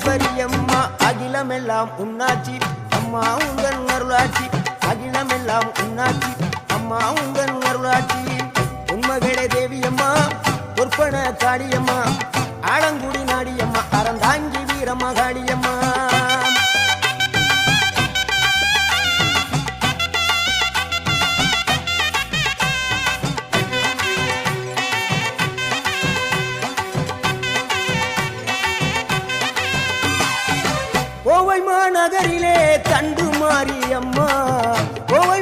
ஈஸ்வரியம்மா அகிலமெல்லாம் உன்னாட்சி அம்மா உங்கள் அருளாட்சி அகிலமெல்லாம் உன்னாட்சி அம்மா உங்கள் அருளாட்சி உண்மகளே தேவியம்மா பொற்பன காளியம்மா ஆலங்குடி நாடியம்மா அறந்தாங்கி வீரம்மா காளியம்மா கோவை மாநகரிலே தண்டு மாரியம்மா கோவை